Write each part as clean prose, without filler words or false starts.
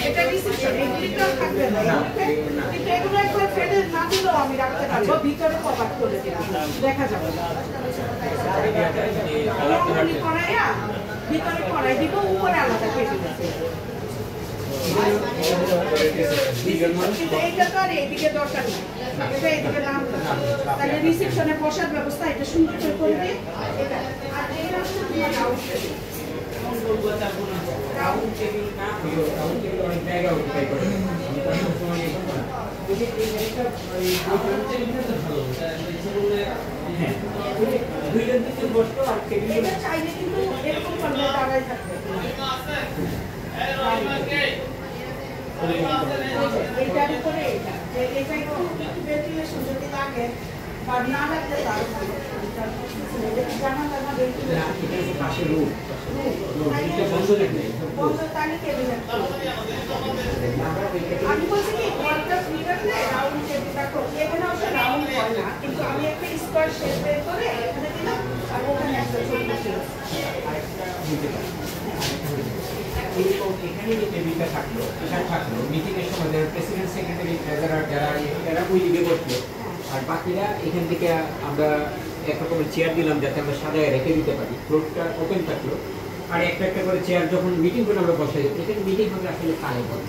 এটা রিসেপশন এটা থাকবে না কিন্তু এগুলো একবার ফেডে না দিলেও আমি রাখতে পারবো ভিতরে কভার করে দিলাম দেখা যাবে ভিতরে করাই দিব উপরে আলাদা কেটে দেবো এইটা তো আর এইদিকে দরকার নেই এটা এইদিকে নাম তাহলে রিসেপশনে বসার ব্যবস্থা এটা সুন্দর করে দিয়ে এটা আর এটা রাউন্ড টেবিল না হলো রাউন্ড টেবিল অনেক জায়গা অকুপাই করে আমি তো সময় নেই না ওই যে এই জায়গাটা ওই রাউন্ড টেবিলটা তো ভালো ইচ্ছে করলে হ্যাঁ দুইটার দিকে বসতো আর টেবিল এটা চাইলে কিন্তু এরকম করলে দাঁড়াই থাকবে এইটার উপরে এটা এটা একটু ভেন্টিলেশন যদি লাগে বা না লাগলে তার জানা জানা ভেন্টিলেশন পাশে রুম বন্ধ রাখলে বন্ধ তাহলে কেবিন আমি বলছি কি ওয়ালটা ফ্রি রাখলে রাউন্ড টেবিলটা করতে এখানে অবশ্য রাউন্ড হয় না কিন্তু আমি একটা স্কোয়ার শেপ বের করে এখানে দিলাম আর ওখানে একটা ছোট ছিল এখানে যে টেবিলটা থাকলো এটা থাকলো মিটিং এর সময় যারা প্রেসিডেন্ট সেক্রেটারি ট্রেজারার যারা ওই দিকে বসলো আর বাকিরা এখান থেকে আমরা এক রকমের চেয়ার দিলাম যাতে আমরা সাজায় রেখে দিতে পারি ফ্লোরটা ওপেন থাকলো আর একটা একটা করে চেয়ার যখন মিটিং করে আমরা বসাই এখানে মিটিং হবে আসলে কালে বলে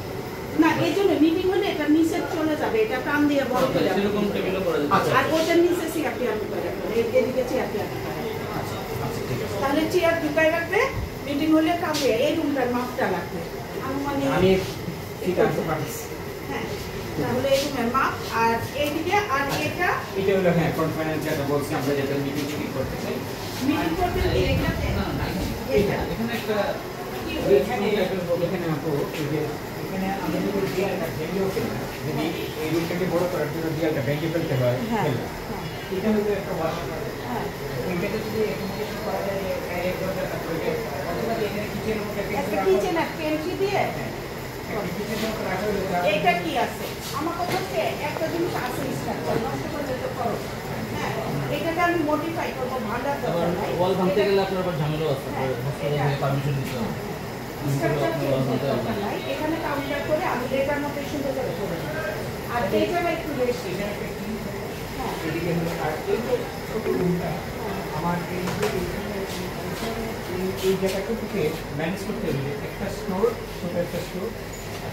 না এই জন্য মিটিং হলে এটা নিচে চলে যাবে এটা টান দিয়ে বড় হয়ে যাবে এরকম টেবিলও করা যাবে আর ওটার নিচে চেয়ার টেয়ার ঢুকাই রাখবে এদিকে চেয়ার টেয়ার তাহলে চেয়ার ঢুকাই রাখবে মিটিং হলে কামে এই রুমটার মাপটা লাগবে আমি ঠিক আছে পারছি হ্যাঁ তাহলে এই রুমের মাপ আর এইদিকে আর এটা হলো হ্যাঁ কনফারেন্স যেটা বলছি আমরা যেটা মিটিং করতে চাই মিটিং করতে এইটাতে এখানে একটা এখানে আপু এখানে আমরা যদি ডিয়ালটা ভেঙে ওঠে না যদি এই রুমটাকে বড় করার জন্য ডিয়ালটা ভেঙে ফেলতে হয় এটা হলো একটা ওয়াশরুম ওইটাকে যদি অ্যাকোমোডেশন করা যায় এক দরজা থাকবে অথবা এখানে কিচেনের মধ্যে একটা কিচেন আর পেন্ট্রি দিয়ে এইটা কি আছে আমার কথা হচ্ছে একটা জিনিস আছে স্ট্রাকচার নষ্ট করলে তো করো হ্যাঁ এটাকে আমি মডিফাই করবো ভাঙার দরকার নাই ওয়াল ভাঙতে গেলে আপনার আবার ঝামেলা আছে হাসপাতাল থেকে পারমিশন নিতে হবে স্ট্রাকচার চেঞ্জের দরকার নাই এখানে কাউন্টার করে আমি লেটার মধ্যে সুন্দর করে করে আর এই জায়গায় একটু বেশি এদিকে আর এই যে ছোট রুমটা আমার এই জায়গাটুকুকে ম্যানেজ করতে হলে একটা স্টোর ছোট একটা স্টোর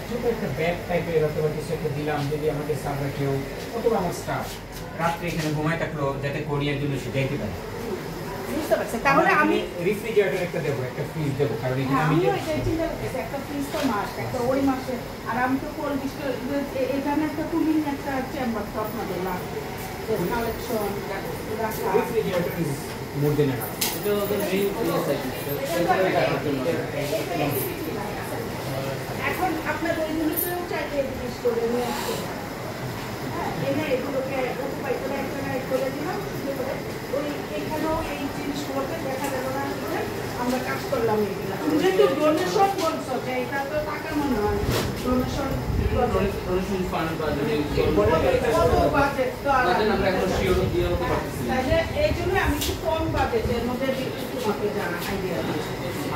ছোট একটা ব্যাগ টাইপের অথবা কিছু একটা দিলাম যদি আমাদের সার্ভার কেউ অথবা আমার স্টাফ রাত্রে এখানে ঘুমায় থাকলো যাতে কোরিয়ার জন্য সে যাইতে পারে বুঝতে পারছি তাহলে আমি রেফ্রিজারেটর একটা দেবো একটা ফ্রিজ দেবো কারণ এখানে আমি আমিও এটাই চিন্তা করতেছি একটা ফ্রিজ তো মাস একটা ওই মাসে আর আমি তো কোল্ড এখানে একটা কুলিং একটা চেম্বার তো আপনাদের লাগবে কালেকশন রাখা refrigerator is more than enough এটা ওদের মেইন এখন আপনার ওইগুলোতেও চাইলে জিনিস করে নিয়ে আসতে হ্যাঁ এনে এগুলোকে উপাই করে একটা করে দিলাম ওই এখানেও এই জিনিসগুলোকে দেখা যাবে না করে আমরা কাজ করলাম এগুলো তুমি যেহেতু ডোনেশন বলছো যে এটা তো টাকা মনে হয় ডোনেশন ফান্ড বা যদি কত বাজেট তো আমরা এখন শিওর দিয়ে হতে পারতেছি তাহলে এই জন্য আমি একটু কম বাজেটের মধ্যে তোমাকে জানা আইডিয়া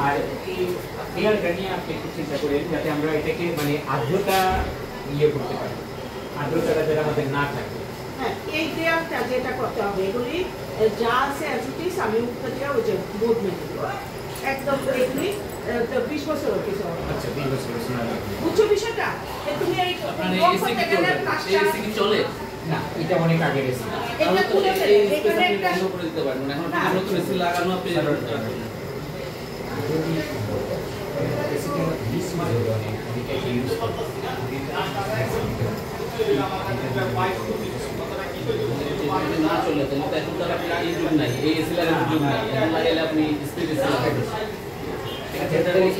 আর এই দেয়ালটা নিয়ে আপনি একটু চিন্তা করেন যাতে আমরা এটাকে মানে আর্দ্রতা ইয়ে করতে পারি আর্দ্রতাটা যেটা আমাদের না থাকে হ্যাঁ এই দেয়ালটা যেটা করতে হবে এগুলি যা আছে অ্যাজিটিস আমি উত্তর দেওয়া ওই যে বোর্ড মেটেরিয়াল একদম এগুলি 20 বছর কিছু আচ্ছা 20 বছর শোনা বুঝছো বিষয়টা তুমি এই এসি কি চলে না এটা অনেক আগে গেছে এটা খুলে ফেলে এখানে একটা করে দিতে পারবেন এখন নতুন এসি লাগানো আপনি এসিটা 20 মাস ধরে অনেক এটা ইউজ করতে না চলে তাহলে তো এখন তার আপনি এই যুগ নাই এই এসি লাগানোর যুগ নাই এখন লাগাইলে আপনি স্পিড এসি লাগাবেন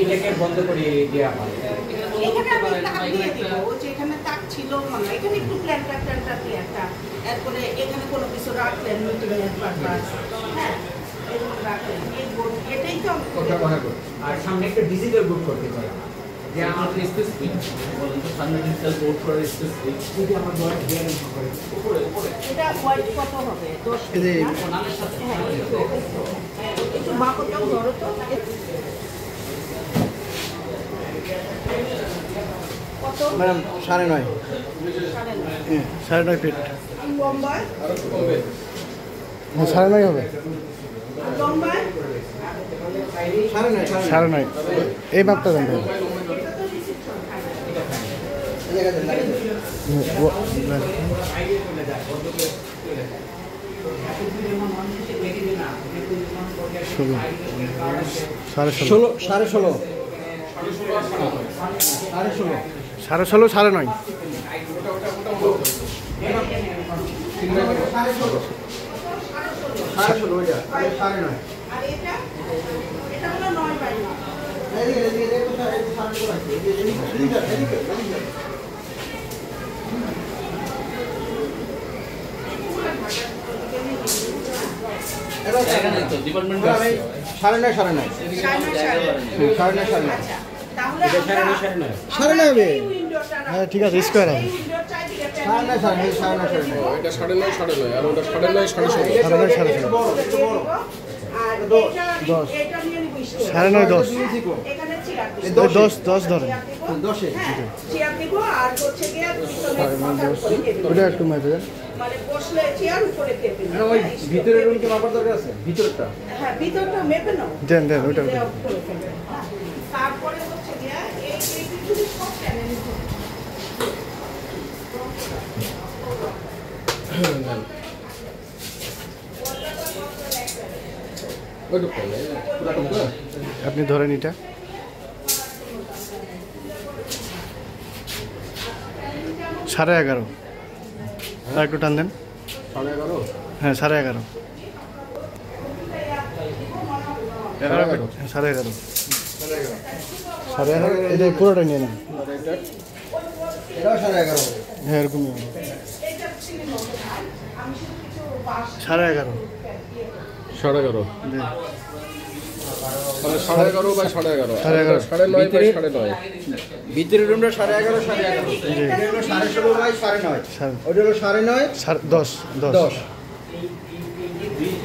এটাকে বন্ধ করে দেওয়া হয় এখানে আমি তাক দিয়ে দিব যেখানে তাক ছিল মনে হয় এখানে একটু প্ল্যানটা দিয়ে একটা এরপরে এখানে কোনো কিছু রাখলেন মিটিং এর পারপাস হ্যাঁ এরকম রাখলেন এই বোর্ড এটাই তো আর সামনে একটা ডিজিটাল বোর্ড করতে চাই যে আমাদের স্পেসিফিক বলেন তো সামনে ডিজিটাল বোর্ড করার স্পেসিফিক যদি আমার দোয়া দিয়ে করে উপরে এটা হোয়াইট কত হবে 10 নামের সাথে একটু মা কোথাও ধরো তো কত ম্যাডাম 9.5 হ্যাঁ 9.5 ফিট লম্বায় হ্যাঁ 9.5 হবে আর লম্বায় 9.5 এই মাপটা দেন ভাই। এটা তো রিসিপশন ষোলো 16.5 9.5 আর এটা এটা হলো 9/9 জায়গা নেই তো, ডিপার্টমেন্ট আছে। 9.5 আচ্ছা তাহলে আমরা 9.5 হবে এই উইন্ডোটা হ্যাঁ ঠিক আছে স্কোয়ার হবে এই উইন্ডোর চারদিকে 9.5 এটা 9.5 আর ওটা 9.5 9.5 আর দশ। এটা নিয়ে নিব স্টোর 9.5 এখানে চেয়ার দিব। 10 ধরেন হ্যাঁ, চেয়ার দিব আর হচ্ছে গিয়ে পিছনে মাথার উপরে টেবিল। ওটা একটু মাপে দেন মানে বসলে চেয়ার উপরে টেবিল। ওই ভিতরের রুম কি মাপার দরকার আছে ভিতরটা হ্যাঁ, ভিতরটা মেপে নাও। দেন ওটা দেওয়া করে ফেলবে। হ্যাঁ, তারপরে হচ্ছে গিয়ে এই কিছু সব প্যানেল নিতে হবে। আপনি ধরেন এটা সাড়ে 11 আর একটু টান দেন 11.5 হ্যাঁ 11.5 11.5 11.5 এটা পুরোটা নিয়ে নেন এটাও 11.5 হ্যাঁ এরকমই হবে। এইটা ছিল নয়। আমি শুধু কিছু বাস 11.5 11.5 দেন। মানে 11.5 বাই 11.5 11.5 9.5 বাই 9.5 ভিতরের রুমটা 11.5 11.5 এটা হলো 16.5 বাই 9.5 ওটা হলো 9.5 10 10